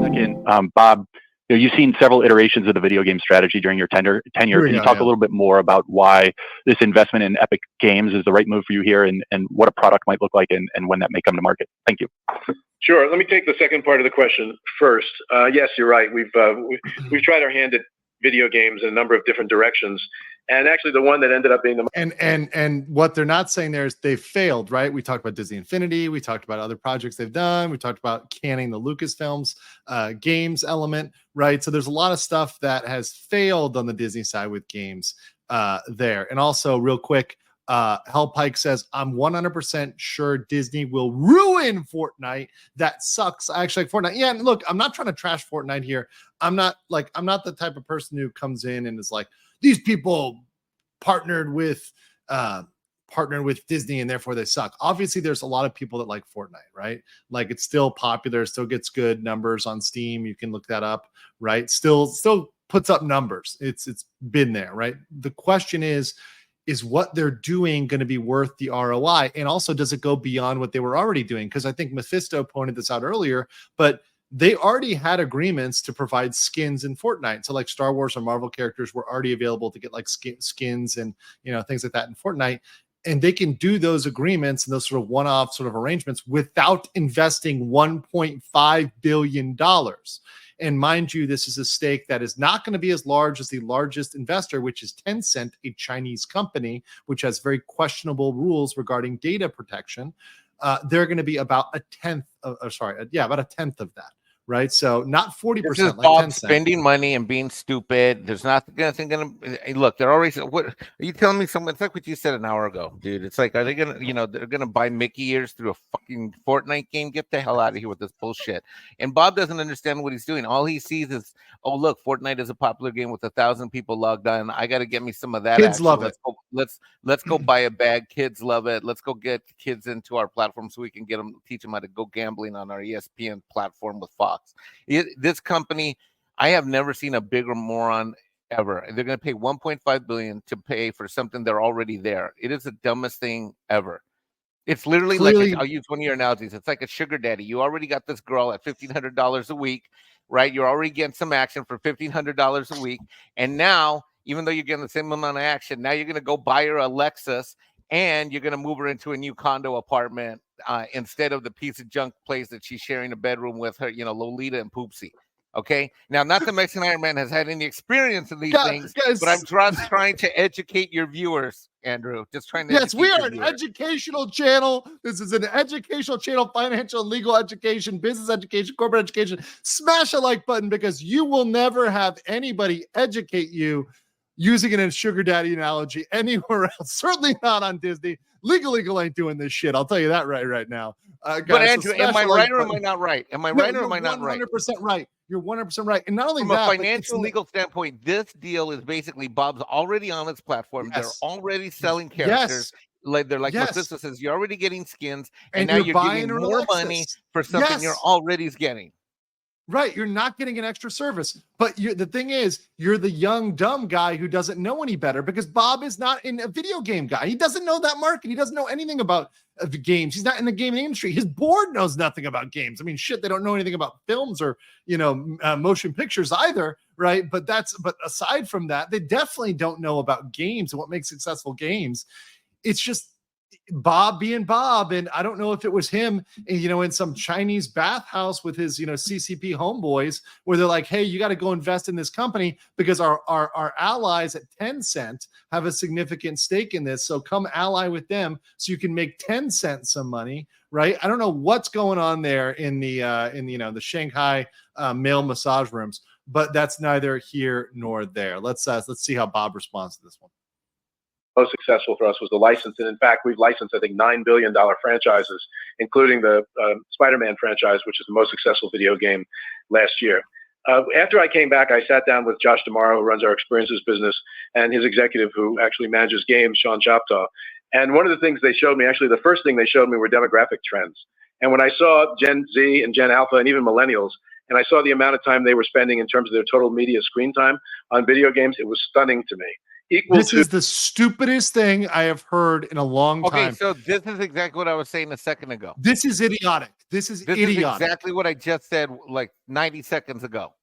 Second, Bob, you've seen several iterations of the video game strategy during your tenure. Can you talk a little bit more about why this investment in Epic Games is the right move for you here, and what a product might look like, and when that may come to market? Thank you. Sure. Let me take the second part of the question first. Yes, you're right. We've tried our hand at video games in a number of different directions. And actually, the one that ended up being the and what they're not saying there is they failed, right? We talked about Disney Infinity. We talked about other projects they've done. We talked about canning the Lucasfilms games element, right? So there's a lot of stuff that has failed on the Disney side with games there. And also, real quick, Hell Pike says, I'm 100% sure Disney will ruin Fortnite. That sucks. I actually like Fortnite. Yeah, and look, I'm not trying to trash Fortnite here. I'm not the type of person who comes in and is like, these people partnered with Disney and therefore they suck. Obviously, there's a lot of people that like Fortnite, right? Like, it's still popular, still gets good numbers on Steam. You can look that up, right? Still puts up numbers. It's been there, right? The question is what they're doing going to be worth the ROI? And also, does it go beyond what they were already doing? Because I think Mephisto pointed this out earlier, but they already had agreements to provide skins in Fortnite. So like Star Wars or Marvel characters were already available to get like skins and, things like that in Fortnite. And they can do those agreements and those sort of one-off sort of arrangements without investing $1.5 billion. And mind you, this is a stake that is not going to be as large as the largest investor, which is Tencent, a Chinese company, which has very questionable rules regarding data protection. They're going to be about a tenth of that. Right, so not 40%. This is like Bob spending money and being stupid. There's nothing going to look. They're already. What are you telling me? It's like what you said an hour ago, dude. It's like, are they gonna, they're gonna buy Mickey ears through a fucking Fortnite game? Get the hell out of here with this bullshit. And Bob doesn't understand what he's doing. All he sees is, oh look, Fortnite is a popular game with 1,000 people logged on. I got to get me some of that. Kids love it. Let's go buy a bag. Kids love it. Let's go get kids into our platform so we can teach them how to go gambling on our ESPN platform with Fox. This company, I have never seen a bigger moron ever. They're going to pay $1.5 billion to pay for something they're already there. It is the dumbest thing ever. It's literally like, I'll use one of your analogies. It's like a sugar daddy. You already got this girl at $1,500 a week, right? You're already getting some action for $1,500 a week. And now, even though you're getting the same amount of action, now you're going to go buy her a Lexus and you're going to move her into a new condo apartment instead of the piece of junk place that she's sharing a bedroom with her, Lolita and Poopsie. Okay. Now, not that Mexican Iron Man has had any experience in these things, but I'm trying to educate your viewers, Andrew. Just trying to. Yes, we are an educational channel. This is an educational channel, financial and legal education, business education, corporate education. Smash a like button because you will never have anybody educate you using it in a sugar daddy analogy anywhere else. Certainly not on Disney. Legal ain't doing this shit. I'll tell you that right now. Guys, but Andrew, am I right or am I not right? Am I right or am I not right? 100% right. You're 100% right. And not only from that, a financial legal standpoint, this deal is basically Bob's already on its platform. Yes. They're already selling characters. Yes. They're like Mephisto says, you're already getting skins, and now you're giving more money for something you're already getting. Right, you're not getting an extra service, but the thing is, you're the young dumb guy who doesn't know any better because Bob is not a video game guy. He doesn't know that market. He doesn't know anything about the games. He's not in the gaming industry. His board knows nothing about games. I mean, shit, they don't know anything about films or motion pictures either, right? But aside from that, they definitely don't know about games and what makes successful games. It's just Bob being Bob, and I don't know if it was him, in some Chinese bathhouse with his, CCP homeboys, where they're like, "Hey, you got to go invest in this company because our allies at Tencent have a significant stake in this. So come ally with them, so you can make Tencent some money." Right? I don't know what's going on there in the Shanghai male massage rooms, but that's neither here nor there. Let's see how Bob responds to this one. Most successful for us was the license. And in fact, we've licensed, I think, $9 billion franchises, including the Spider-Man franchise, which is the most successful video game last year. After I came back, I sat down with Josh D'Amaro, who runs our experiences business, and his executive who actually manages games, Sean Chaptaw. And one of the things they showed me, actually the first thing they showed me were demographic trends. And when I saw Gen Z and Gen Alpha and even millennials, and I saw the amount of time they were spending in terms of their total media screen time on video games, it was stunning to me. This is the stupidest thing I have heard in a long time. Okay, so this is exactly what I was saying a second ago. This is idiotic. This is idiotic. Is exactly what I just said like 90 seconds ago.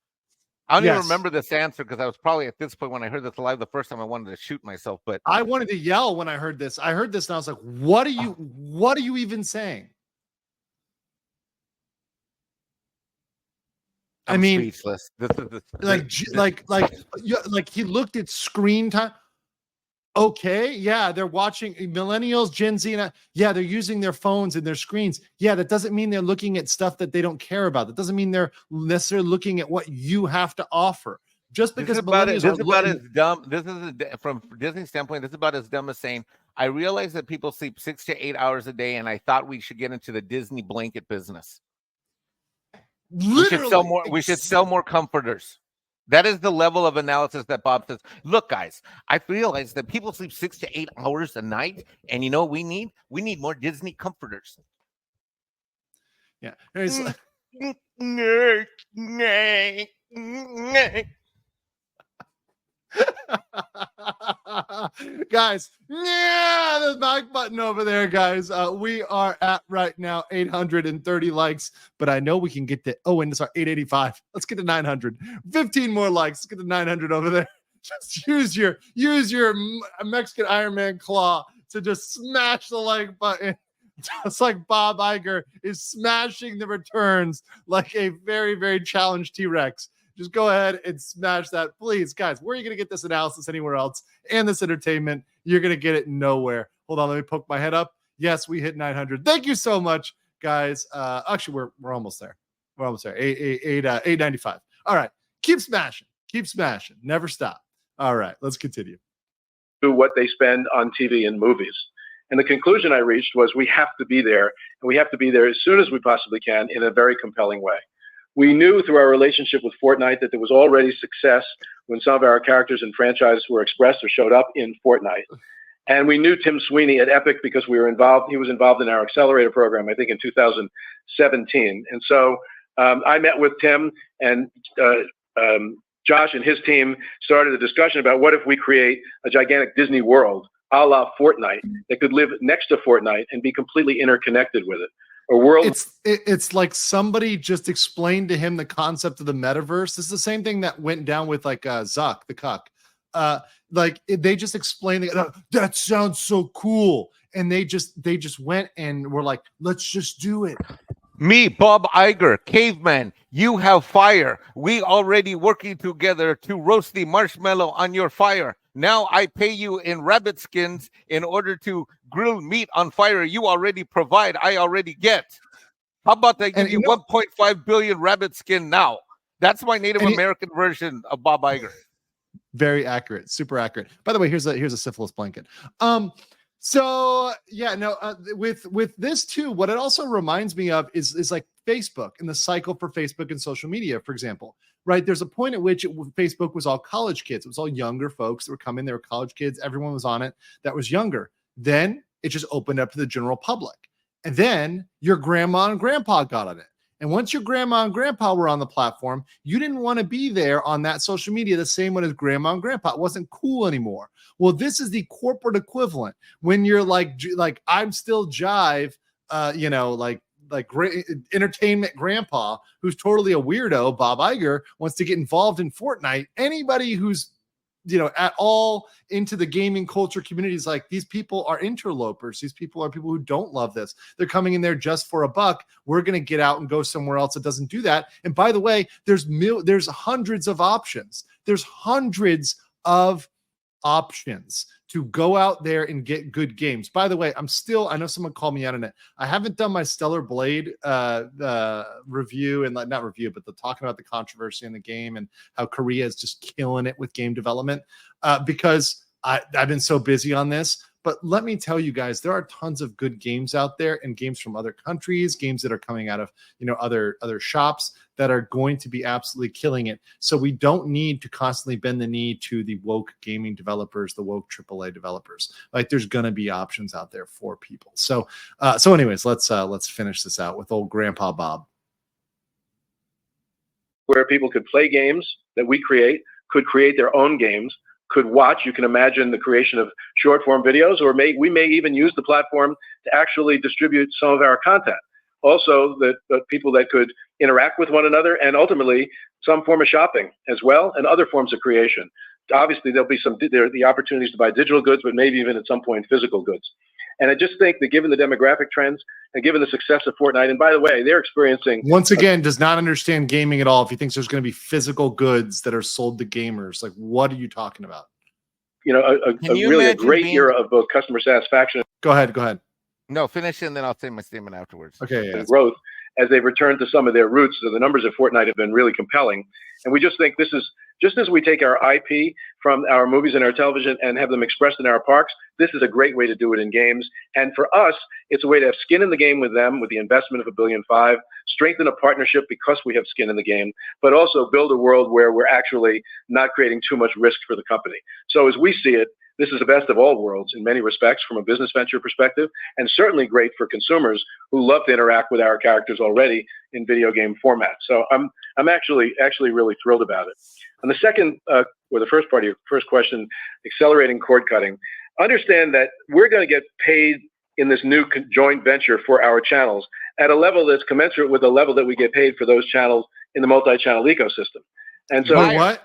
I don't even remember this answer because I was probably at this point when I heard this live the first time I wanted to shoot myself. But I wanted to yell when I heard this. I heard this and I was like, what are you even saying? I mean, speechless. This is like he looked at screen time. Okay, yeah, they're watching millennials, Gen Z, and yeah, they're using their phones and their screens. Yeah, that doesn't mean they're looking at stuff that they don't care about. That doesn't mean they're necessarily looking at what you have to offer. Just because this is about as dumb. This is from Disney's standpoint. This is about as dumb as saying, "I realize that people sleep 6 to 8 hours a day, and I thought we should get into the Disney blanket business. We should sell more comforters." That is the level of analysis that Bob says. Look, guys, I realize that people sleep 6 to 8 hours a night, and you know what we need? We need more Disney comforters. Yeah. Guys, yeah, the mic button over there, guys. We are at right now 830 likes, but I know we can get to and it's our 885. Let's get to 900. 15 more likes. Let's get to 900 over there. Just use your Mexican Iron Man claw to just smash the like button. Just like Bob Iger is smashing the returns like a very, very challenged T-Rex. Just go ahead and smash that. Please, guys, where are you going to get this analysis anywhere else? And this entertainment, you're going to get it nowhere. Hold on, let me poke my head up. Yes, we hit 900. Thank you so much, guys. Actually, we're almost there. We're almost there. 895. All right. Keep smashing. Keep smashing. Never stop. All right. Let's continue. To what they spend on TV and movies. And the conclusion I reached was we have to be there, and we have to be there as soon as we possibly can in a very compelling way. We knew through our relationship with Fortnite that there was already success when some of our characters and franchises were expressed or showed up in Fortnite. And we knew Tim Sweeney at Epic because we were involved. He was involved in our accelerator program, I think, in 2017. And so I met with Tim, and Josh and his team started a discussion about what if we create a gigantic Disney world a la Fortnite that could live next to Fortnite and be completely interconnected with it. A world. It's like somebody just explained to him the concept of the metaverse. It's the same thing that went down with like Zuck the Cuck. They just explained that sounds so cool, and they just went and were like, let's just do it. Me, Bob Iger, caveman, you have fire. We already working together to roast the marshmallow on your fire. Now I pay you in rabbit skins in order to grill meat on fire. You already provide. I already get. How about I give you 1.5 billion rabbit skin now? That's my Native American version of Bob Iger. Very accurate. Super accurate. By the way, here's a syphilis blanket. So yeah, no, with this too, what it also reminds me of is like Facebook and the cycle for Facebook and social media, for example, right? There's a point at which Facebook was all college kids. It was all younger folks that were coming. They were college kids. Everyone was on it that was younger. Then it just opened up to the general public. And then your grandma and grandpa got on it. And once your grandma and grandpa were on the platform, you didn't want to be there on that social media the same way as grandma and grandpa. It wasn't cool anymore. Well, this is the corporate equivalent when you're like I'm still Jive, great entertainment grandpa who's totally a weirdo. Bob Iger wants to get involved in Fortnite. Anybody who's at all into the gaming culture communities, like these people are interlopers. These people are people who don't love this. They're coming in there just for a buck. We're going to get out and go somewhere else that doesn't do that. And by the way, there's hundreds of options. There's hundreds of options to go out there and get good games. By the way, I know someone called me out on it. I haven't done my Stellar Blade review and not review, but talking about the controversy in the game and how Korea is just killing it with game development because I've been so busy on this. But let me tell you guys, there are tons of good games out there and games from other countries, games that are coming out of other shops that are going to be absolutely killing it. So we don't need to constantly bend the knee to the woke gaming developers, the woke AAA developers. Like there's going to be options out there for people. So anyways, let's finish this out with old Grandpa Bob. Where people could play games that we could create their own games, could watch. You can imagine the creation of short form videos, or we may even use the platform to actually distribute some of our content. Also, the people that could interact with one another, and ultimately some form of shopping as well, and other forms of creation. Obviously, there'll be the opportunities to buy digital goods, but maybe even at some point physical goods. And I just think that given the demographic trends and given the success of Fortnite, and by the way, they're experiencing, once again, does not understand gaming at all. If he thinks there's going to be physical goods that are sold to gamers, like, what are you talking about? You know, a great era of both customer satisfaction. Go ahead. No, finish and then I'll say my statement afterwards. Okay. Yeah, growth as they've returned to some of their roots. So the numbers of Fortnite have been really compelling. And we just think this is, just as we take our IP from our movies and our television and have them expressed in our parks, this is a great way to do it in games. And for us, it's a way to have skin in the game with them, with the investment of $1.5 billion, strengthen a partnership because we have skin in the game, but also build a world where we're actually not creating too much risk for the company. So as we see it, this is the best of all worlds in many respects from a business venture perspective, and certainly great for consumers who love to interact with our characters already in video game format. So I'm actually really thrilled about it. And the second, or the first part of your first question, accelerating cord cutting. Understand that we're going to get paid in this new joint venture for our channels at a level that's commensurate with the level that we get paid for those channels in the multi-channel ecosystem. And so what?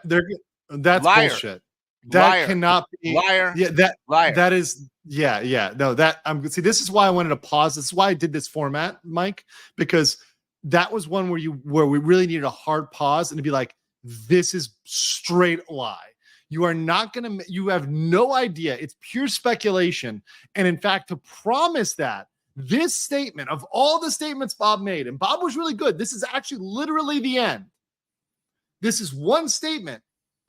That's bullshit. That cannot be liar. Yeah, that is no, that see, this is why I wanted to pause. This is why I did this format, Mike, because that was one where we really needed a hard pause and to be like, this is straight lie. You are not gonna, you have no idea. It's pure speculation. And in fact, to promise that this statement of all the statements Bob made, and Bob was really good. This is actually literally the end. This is one statement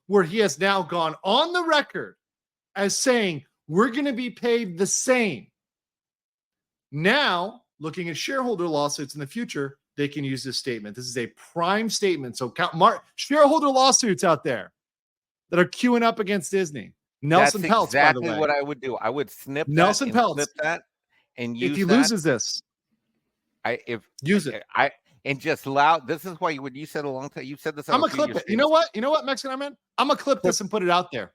where he has now gone on the record as saying, we're going to be paid the same. Now, looking at shareholder lawsuits in the future, they can use this statement. This is a prime statement. So shareholder lawsuits out there that are queuing up against Disney. Nelson Peltz, exactly by the way. What I would do. I would snip Nelson Peltz. Snip that and use if he loses this. Use it. And just loud. This is why when you said a long time, you said this. I'm gonna clip it. You know what, Mexican Armin? I'm gonna clip this and put it out there.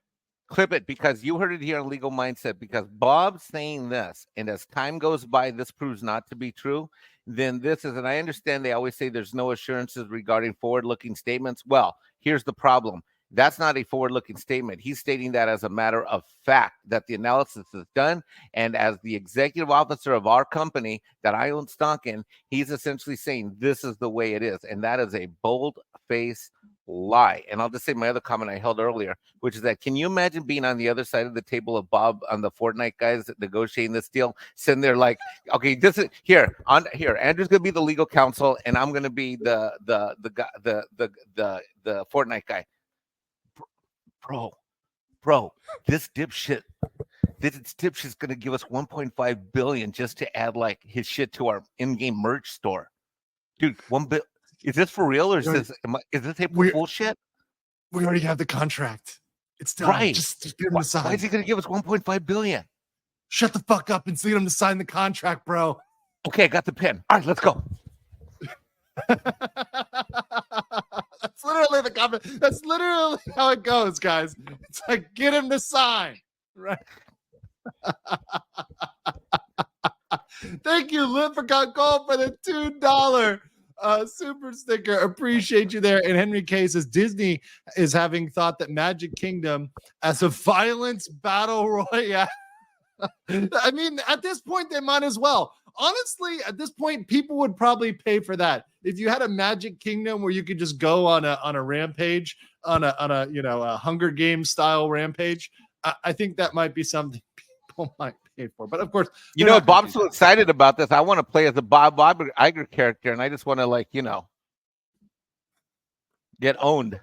Clip it, because you heard it here on Legal Mindset. Because Bob's saying this, and as time goes by, this proves not to be true. Then this is, and I understand they always say there's no assurances regarding forward-looking statements. Well, here's the problem. That's not a forward-looking statement. He's stating that as a matter of fact, that the analysis is done. And as the executive officer of our company that I own stock in, he's essentially saying this is the way it is. And that is a bold-faced lie. And I'll just say my other comment I held earlier, which is that, can you imagine being on the other side of the table of Bob on the Fortnite guys negotiating this deal, sitting there like, okay, this is here, Andrew's gonna be the legal counsel, and I'm gonna be the Fortnite guy. Bro, this dipshit's gonna give us 1.5 billion just to add like his shit to our in-game merch store. Dude, is this for real, or is this bullshit? We already have the contract. It's done. Right. Just get him to sign. Why is he gonna give us 1.5 billion? Shut the fuck up and get him to sign the contract, bro. Okay, I got the pen. All right, let's go. That's literally the comment. That's literally how it goes, guys. It's like, get him to sign, right? Thank you, Leprechaun Gold, for the $2 super sticker. Appreciate you there. And Henry K says Disney is having thought that Magic Kingdom as a violence battle royale. I mean, at this point, they might as well. Honestly, at this point, people would probably pay for that. If you had a Magic Kingdom where you could just go on a rampage, on a Hunger Games style rampage, I think that might be something people might pay for. But of course, Bob's so excited about this. I want to play as a Bob Iger character, and I just want to get owned.